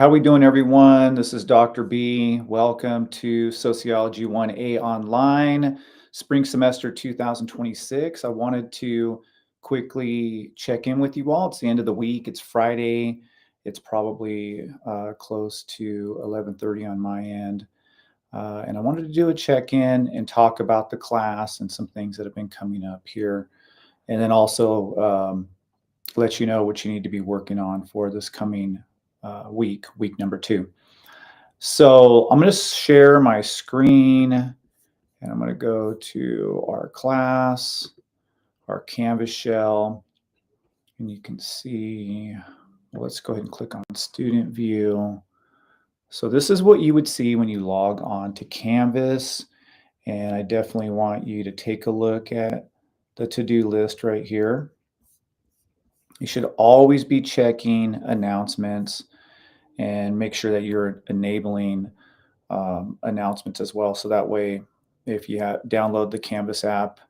How we doing, everyone? This is Dr. B. Welcome to Sociology 1A Online, spring semester 2026. I wanted to quickly check in with you all. It's the end of the week. It's Friday. It's probably close to 11:30 on my end. And I wanted to do a check-in and talk about the class and some things that have been coming up here. And then also let you know what you need to be working on for this coming week number 2. So I'm going to share my screen and I'm going to go to our class, our Canvas shell, and you can see, let's go ahead and click on student view. So this is what you would see when you log on to Canvas. And I definitely want you to take a look at the to-do list right here. You should always be checking announcements and make sure that you're enabling announcements as well. So that way, if you download the Canvas app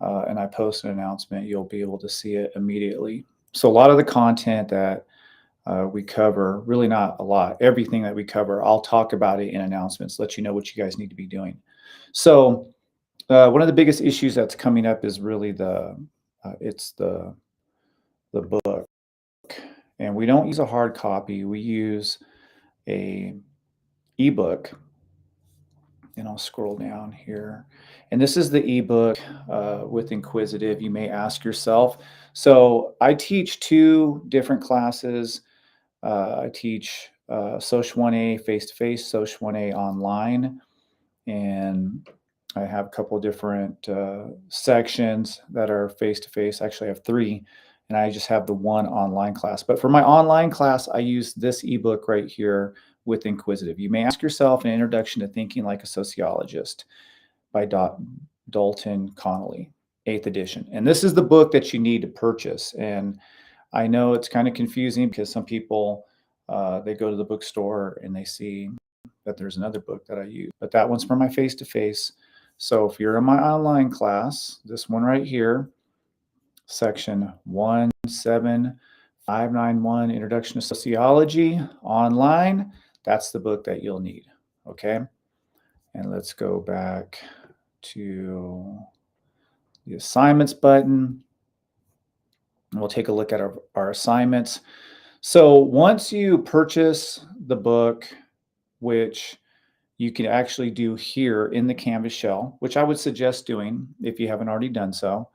and I post an announcement, you'll be able to see it immediately. So a lot of the content that we cover, really not a lot, everything that we cover, I'll talk about it in announcements, let you know what you guys need to be doing. So one of the biggest issues that's coming up is really it's the book. And we don't use a hard copy. We use a ebook. And I'll scroll down here. And this is the ebook with InQuizitive. You may ask yourself. So I teach 2 different classes. I teach Social 1A face-to-face, Social 1A online. And I have a couple of different sections that are face-to-face. Actually, I have 3. And I just have the 1 online class. But for my online class, I use this ebook right here with InQuizitive. You may ask yourself an introduction to thinking like a sociologist by Dalton Connolly, 8th edition. And this is the book that you need to purchase. And I know it's kind of confusing because some people, they go to the bookstore and they see that there's another book that I use, but that one's for my face-to-face. So if you're in my online class, this one right here, section 17591, Introduction to Sociology online, that's the book that you'll need, okay? And let's go back to the assignments button. And we'll take a look at our assignments. So once you purchase the book, which you can actually do here in the Canvas shell, which I would suggest doing if you haven't already done so,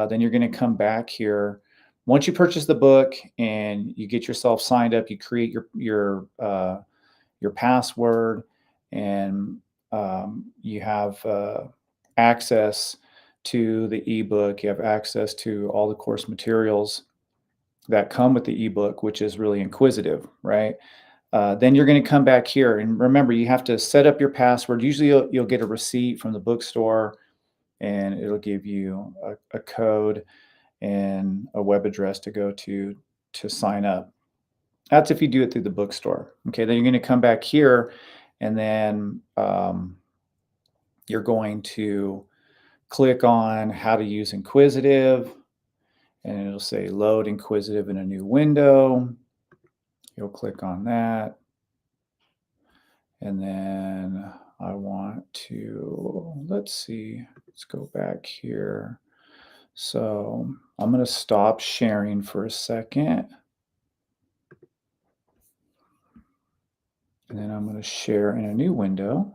then you're going to come back here. Once you purchase the book and you get yourself signed up, you create your password, and you have access to the ebook. You have access to all the course materials that come with the ebook, which is really InQuizitive, right? Then you're going to come back here, and remember, you have to set up your password. Usually you'll get a receipt from the bookstore, and it'll give you a code and a web address to go to sign up. That's if you do it through the bookstore. Okay, then you're going to come back here, and then you're going to click on how to use InQuizitive, and it'll say load InQuizitive in a new window. You'll click on that, and then I want to, let's go back here. So I'm going to stop sharing for a second. And then I'm going to share in a new window.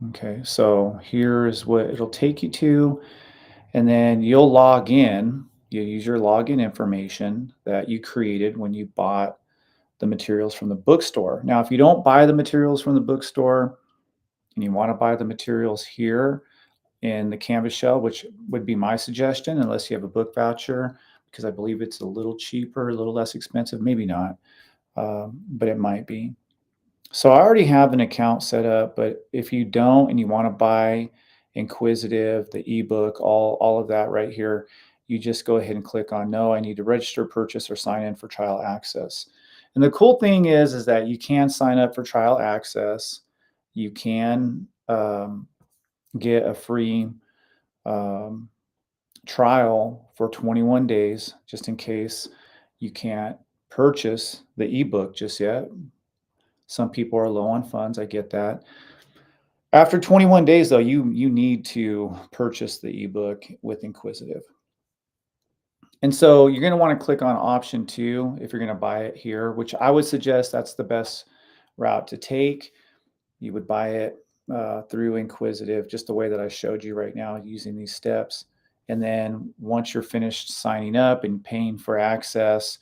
Okay, so here's what it'll take you to. And then you'll log in. You use your login information that you created when you bought the materials from the bookstore. Now, if you don't buy the materials from the bookstore and you want to buy the materials here in the Canvas shell, which would be my suggestion, unless you have a book voucher, because I believe it's a little cheaper, a little less expensive, maybe not, but it might be. So I already have an account set up, but if you don't and you want to buy InQuizitive, the ebook, all of that right here, you just go ahead and click on no, I need to register, purchase, or sign in for trial access. And the cool thing is that you can sign up for trial access. You can get a free trial for 21 days, just in case you can't purchase the ebook just yet. Some people are low on funds. I get that. After 21 days, though, you need to purchase the ebook with InQuizitive. And so you're going to want to click on option 2 if you're going to buy it here, which I would suggest that's the best route to take. You would buy it through InQuizitive, just the way that I showed you right now using these steps. And then once you're finished signing up and paying for access,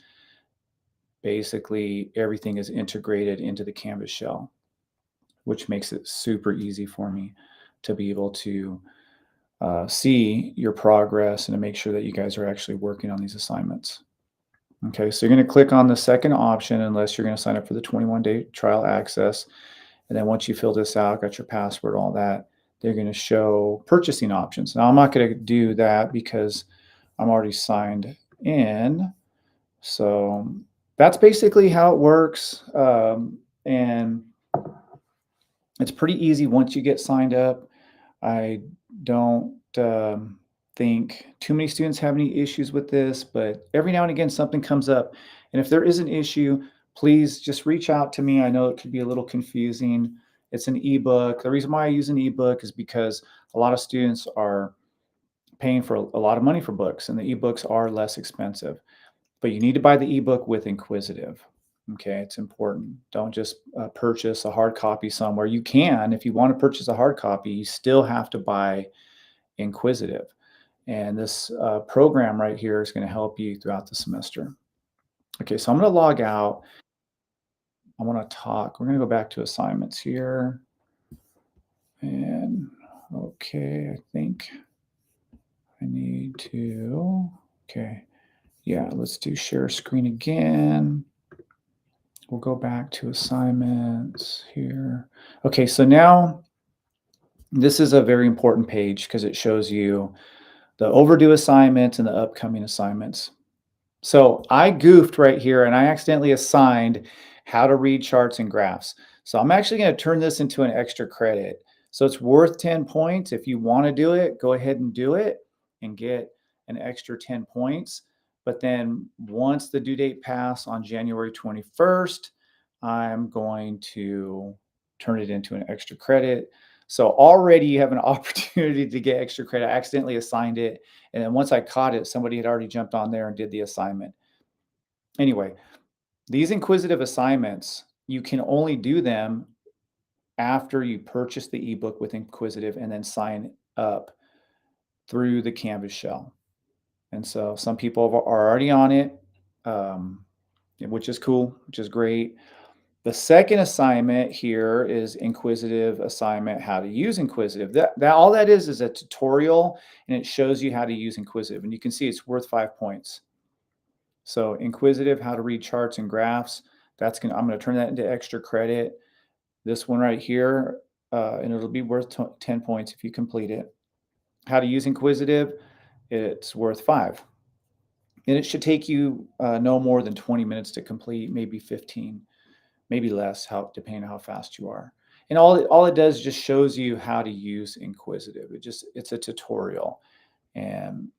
basically everything is integrated into the Canvas shell, which makes it super easy for me to be able to see your progress and to make sure that you guys are actually working on these assignments. Okay, so you're going to click on the second option unless you're going to sign up for the 21-day trial access. And then once you fill this out, got your password, all that, they're going to show purchasing options. Now, I'm not going to do that because I'm already signed in. So that's basically how it works. And it's pretty easy once you get signed up. I don't think too many students have any issues with this, but every now and again something comes up. And if there is an issue, please just reach out to me. I know it could be a little confusing. It's an ebook. The reason why I use an ebook is because a lot of students are paying for a lot of money for books, and the ebooks are less expensive. But you need to buy the ebook with InQuizitive. Okay, it's important. Don't just purchase a hard copy somewhere. You can, if you want to purchase a hard copy, you still have to buy InQuizitive. And this program right here is going to help you throughout the semester. Okay, so I'm going to log out. I want to talk. We're going to go back to assignments here. And okay, I think I need to, okay. Yeah, let's do share screen again. We'll go back to assignments here. Okay, so now this is a very important page because it shows you the overdue assignments and the upcoming assignments. So I goofed right here and I accidentally assigned how to read charts and graphs. So I'm actually going to turn this into an extra credit. So it's worth 10 points. If you want to do it, go ahead and do it and get an extra 10 points. But then once the due date passed on January 21st, I'm going to turn it into an extra credit. So already you have an opportunity to get extra credit. I accidentally assigned it. And then once I caught it, somebody had already jumped on there and did the assignment. Anyway, these InQuizitive assignments, you can only do them after you purchase the ebook with InQuizitive and then sign up through the Canvas shell. And so some people are already on it, which is cool, which is great. The second assignment here is InQuizitive assignment, how to use InQuizitive. That all that is a tutorial, and it shows you how to use InQuizitive. And you can see it's worth 5 points. So InQuizitive, how to read charts and graphs. I'm going to turn that into extra credit. This one right here, and it'll be worth 10 points if you complete it. How to use InQuizitive, it's worth 5. And it should take you no more than 20 minutes to complete, maybe 15, maybe less, depending on how fast you are. And all it does just shows you how to use InQuizitive. It's a tutorial. And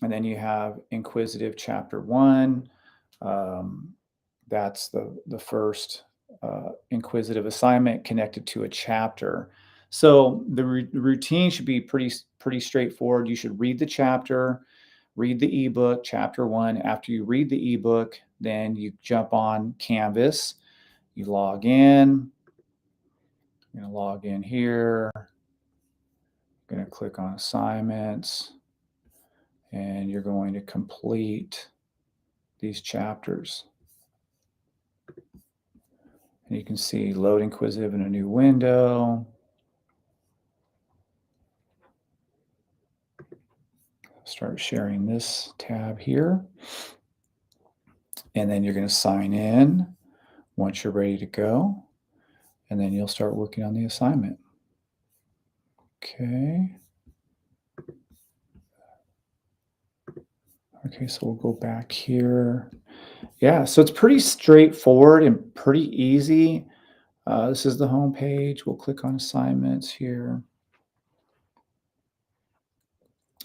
then you have InQuizitive Chapter 1. That's the first InQuizitive assignment connected to a chapter. So the routine should be pretty straightforward. You should read the chapter, read the ebook, Chapter 1. After you read the ebook, then you jump on Canvas. You log in. I'm going to log in here. I'm going to click on assignments. And you're going to complete these chapters. And you can see load InQuizitive in a new window. Start sharing this tab here. And then you're going to sign in once you're ready to go. And then you'll start working on the assignment. Okay. Okay, so we'll go back here. Yeah, so it's pretty straightforward and pretty easy. This is the home page. We'll click on assignments here.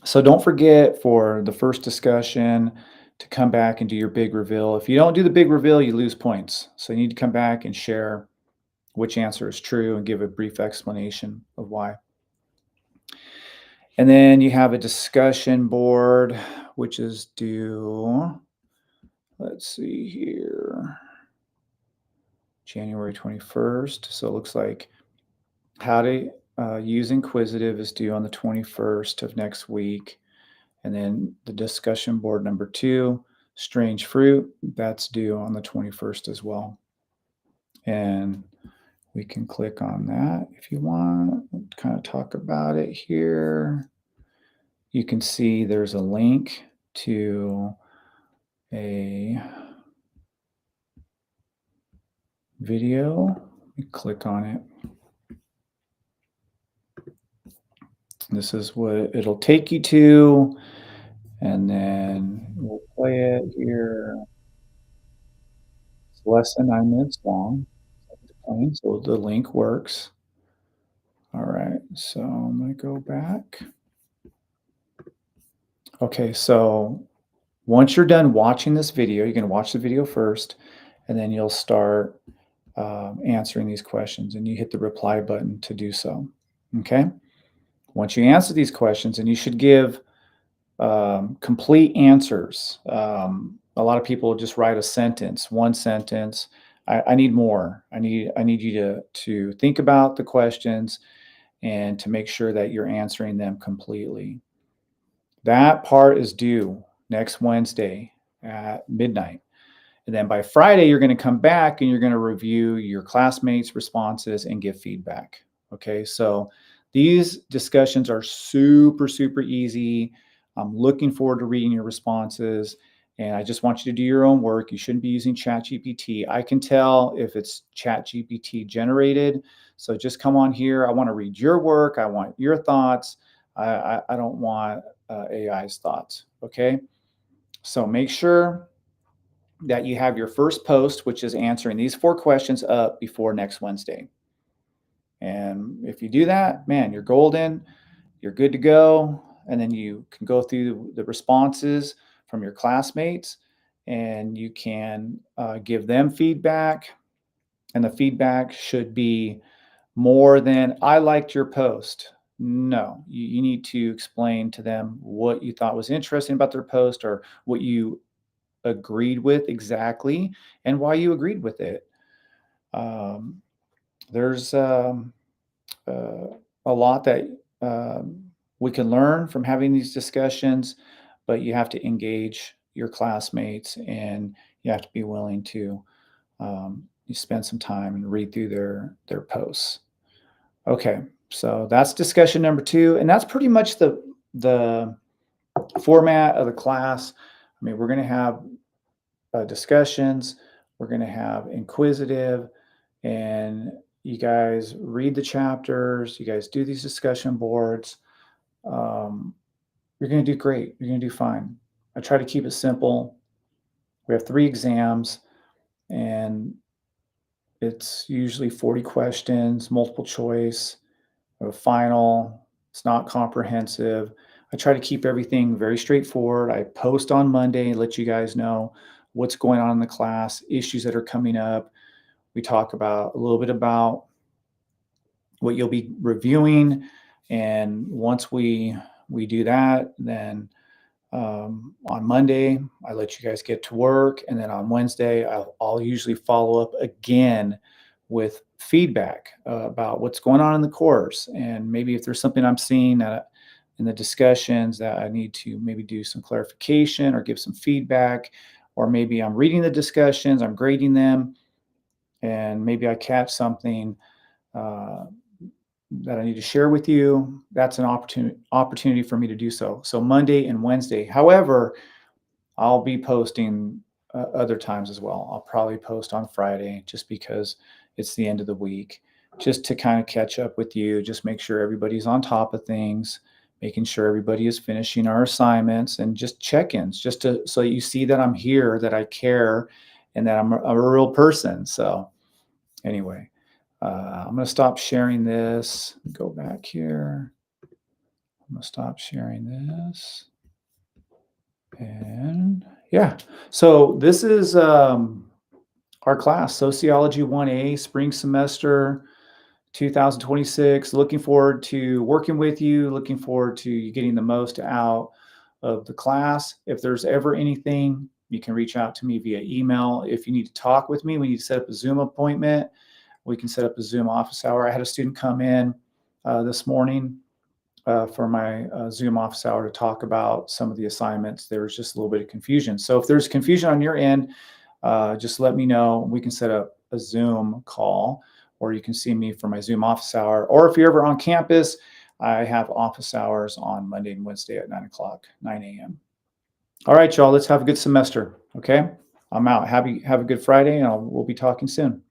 So don't forget, for the first discussion, to come back and do your big reveal. If you don't do the big reveal, you lose points. So you need to come back and share which answer is true and give a brief explanation of why. And then you have a discussion board, which is due, let's see here, January 21st. So it looks like how to use InQuizitive is due on the 21st of next week. And then the discussion board number 2, strange fruit, that's due on the 21st as well. And we can click on that if you want, kind of talk about it here. You can see there's a link to a video. You click on it. This is what it'll take you to, and then we'll play it here. It's less than 9 minutes long, so the link works. All right, so I'm going to go back. Okay, so once you're done watching this video, you're going to watch the video first, and then you'll start answering these questions, and you hit the reply button to do so. Okay? Once you answer these questions, and you should give complete answers. A lot of people just write a sentence, one sentence. I need more. I need you to think about the questions and to make sure that you're answering them completely. That part is due next Wednesday at midnight. And then by Friday, you're going to come back and you're going to review your classmates' responses and give feedback. Okay, so these discussions are super, super easy. I'm looking forward to reading your responses. And I just want you to do your own work. You shouldn't be using ChatGPT. I can tell if it's ChatGPT generated. So just come on here. I want to read your work. I want your thoughts. I don't want AI's thoughts. Okay, so make sure that you have your first post, which is answering these 4 questions, up before next Wednesday. And if you do that, man, you're golden, you're good to go. And then you can go through the responses from your classmates and you can give them feedback. And the feedback should be more than, I liked your post. No, you need to explain to them what you thought was interesting about their post or what you agreed with exactly and why you agreed with it. There's a lot that we can learn from having these discussions, but you have to engage your classmates and you have to be willing to you spend some time and read through their posts. Okay, so that's discussion number 2, and that's pretty much the format of the class. I mean, we're going to have discussions. We're going to have InQuizitive, and you guys read the chapters. You guys do these discussion boards. You're going to do great. You're going to do fine. I try to keep it simple. We have 3 exams, and it's usually 40 questions, multiple choice, a final. It's not comprehensive. I try to keep everything very straightforward. I post on Monday, let you guys know what's going on in the class, issues that are coming up. We talk about a little bit about what you'll be reviewing. And once we do that, then on Monday, I let you guys get to work. And then on Wednesday, I'll usually follow up again with feedback about what's going on in the course. And maybe if there's something I'm seeing in the discussions that I need to maybe do some clarification or give some feedback, or maybe I'm reading the discussions, I'm grading them, and maybe I catch something that I need to share with you. That's an opportunity for me to do so. So Monday and Wednesday. However, I'll be posting other times as well. I'll probably post on Friday just because it's the end of the week, just to kind of catch up with you, just make sure everybody's on top of things, making sure everybody is finishing our assignments, and just check-ins, just to so you see that I'm here, that I care, and that I'm a real person. So anyway, I'm going to stop sharing this. Go back here. I'm going to stop sharing this. And Yeah. So this is our class, Sociology 1A, spring semester 2026. Looking forward to working with you, looking forward to you getting the most out of the class. If there's ever anything, you can reach out to me via email. If you need to talk with me, we need to set up a Zoom appointment. We can set up a Zoom office hour. I had a student come in this morning for my Zoom office hour to talk about some of the assignments. There was just a little bit of confusion. So if there's confusion on your end, just let me know. We can set up a Zoom call, or you can see me for my Zoom office hour. Or if you're ever on campus, I have office hours on Monday and Wednesday at 9 o'clock, 9 a.m. All right, y'all, let's have a good semester. Okay. I'm out. Have a good Friday, and we'll be talking soon.